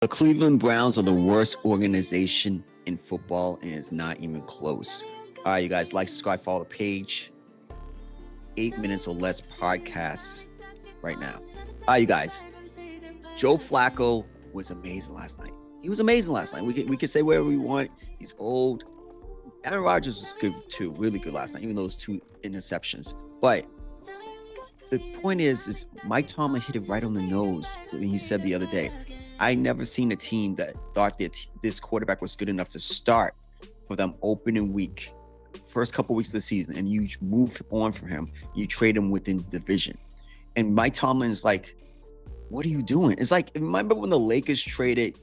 The Cleveland Browns are the worst organization in football, and it's not even close. All right, you guys, like, subscribe, follow the page. 8 minutes or less podcasts right now. All right, you guys. Joe Flacco was amazing last night. He was amazing last night. We can say whatever we want. He's old. Aaron Rodgers was good too, really good last night, even those 2 interceptions. But the point is Mike Tomlin hit it right on the nose when he said the other day, I never seen a team that thought that this quarterback was good enough to start for them opening week, first couple weeks of the season, and you move on from him, you trade him within the division. And Mike Tomlin is like, what are you doing? It's like, remember when the Lakers traded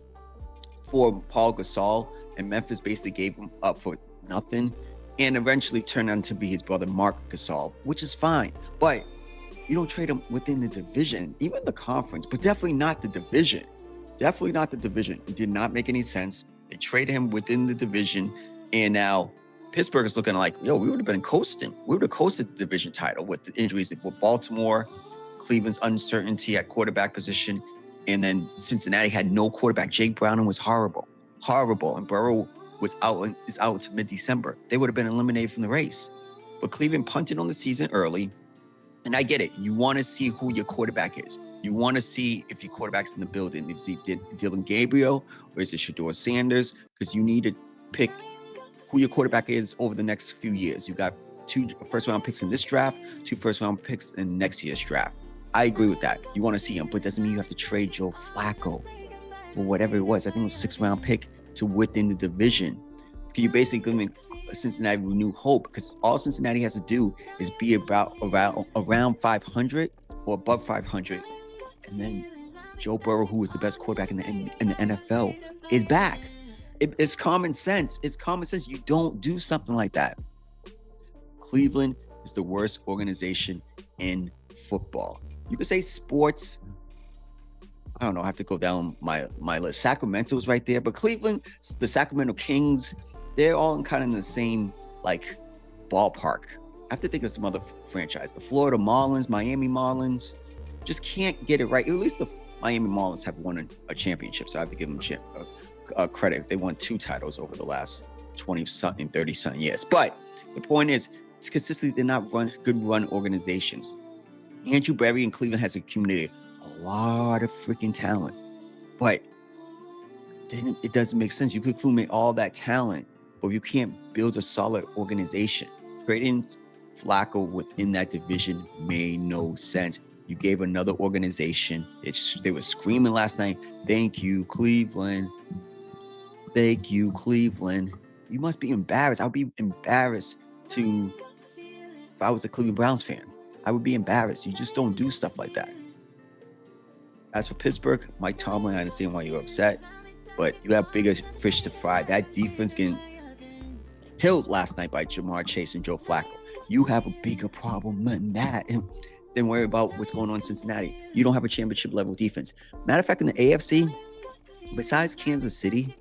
for Paul Gasol and Memphis basically gave him up for nothing and eventually turned out to be his brother Mark Gasol, which is fine. But you don't trade him within the division, even the conference, but definitely not the division. Definitely not the division. It did not make any sense. They traded him within the division, and now Pittsburgh is looking like, yo, we would have been coasting. We would have coasted the division title with the injuries with Baltimore, Cleveland's uncertainty at quarterback position, and then Cincinnati had no quarterback. Jake Browning was horrible, and Burrow is out to mid-December. They would have been eliminated from the race. But Cleveland punted on the season early, and I get it. You want to see who your quarterback is. You want to see if your quarterback's in the building. Is he Dylan Gabriel or is it Shedeur Sanders? Because you need to pick who your quarterback is over the next few years. You got 2 first-round picks in this draft, 2 first-round picks in next year's draft. I agree with that. You want to see him, but it doesn't mean you have to trade Joe Flacco for whatever it was. I think it was a 6th-round pick to within the division. You basically give Cincinnati new hope, because all Cincinnati has to do is be around 500 or above 500. And then Joe Burrow, who is the best quarterback in the NFL, is back. It's common sense. It's common sense. You don't do something like that. Cleveland is the worst organization in football. You could say sports. I don't know. I have to go down my list. Sacramento's right there, but Cleveland, the Sacramento Kings, they're all kind of in the same ballpark. I have to think of some other franchise. The Florida Marlins, Miami Marlins, just can't get it right. At least the Miami Marlins have won a championship, so I have to give them credit. They won 2 titles over the last 20-something, 30-something years. But the point is, it's consistently they're not good run organizations. Andrew Berry in Cleveland has accumulated a lot of freaking talent, but it doesn't make sense. You could accumulate all that talent, but you can't build a solid organization. Trading Flacco within that division made no sense. You gave another organization. They were screaming last night, thank you, Cleveland. Thank you, Cleveland. You must be embarrassed. I would be embarrassed if I was a Cleveland Browns fan. I would be embarrassed. You just don't do stuff like that. As for Pittsburgh, Mike Tomlin, I understand why you're upset, but you have bigger fish to fry. That defense getting killed last night by Jamar Chase and Joe Flacco. You have a bigger problem than that. Then worry about what's going on in Cincinnati. You don't have a championship level defense. Matter of fact, in the AFC, besides Kansas City,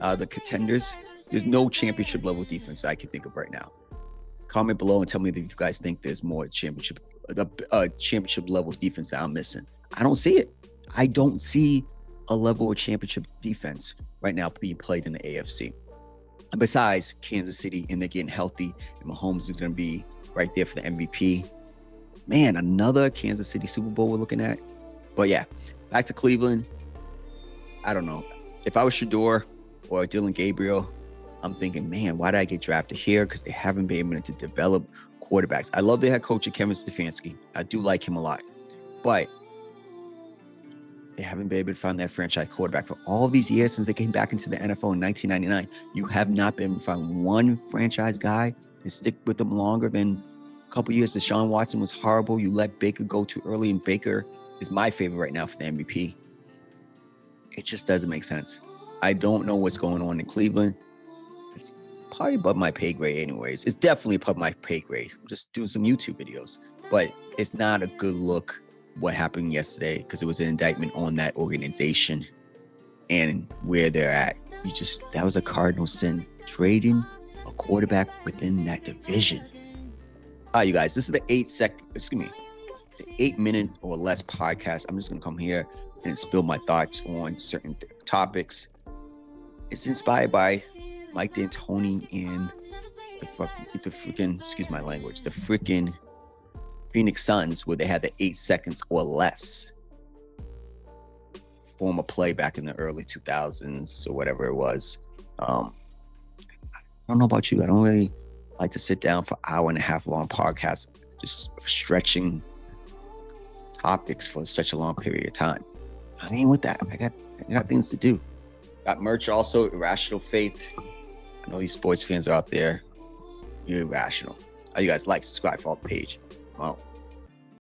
the contenders, there's no championship level defense I can think of right now. Comment below and tell me if you guys think there's more championship level defense that I'm missing. I don't see it. I don't see a level of championship defense right now being played in the AFC. And besides Kansas City, and they're getting healthy, and Mahomes is going to be right there for the MVP. Man, another Kansas City Super Bowl we're looking at. But yeah, back to Cleveland. I don't know. If I was Shedeur or Dylan Gabriel, I'm thinking, man, why did I get drafted here? Because they haven't been able to develop quarterbacks. I love their head coach, Kevin Stefanski. I do like him a lot. But they haven't been able to find that franchise quarterback for all these years since they came back into the NFL in 1999. You have not been able to find one franchise guy and stick with them longer than a couple years. Deshaun Watson was horrible. You let Baker go too early, and Baker is my favorite right now for the MVP. It just doesn't make sense. I don't know what's going on in Cleveland. It's probably above my pay grade anyways. It's definitely above my pay grade. I'm just doing some YouTube videos. But it's not a good look what happened yesterday, because it was an indictment on that organization and where they're at. That was a cardinal sin, trading a quarterback within that division. All right, you guys, this is the 8-minute or less podcast. I'm just going to come here, and spill my thoughts on certain topics. It's inspired by Mike D'Antoni and the freaking, excuse my language, the freaking Phoenix Suns, where they had the 8 seconds or less form of play back in the early 2000s or whatever it was. I don't know about you. I don't really like to sit down for hour and a half long podcasts, just stretching topics for such a long period of time. I ain't with that. I got things to do. Got merch also, Irrational Faith. I know you sports fans are out there. You're irrational. You guys like, subscribe, follow the page. Wow.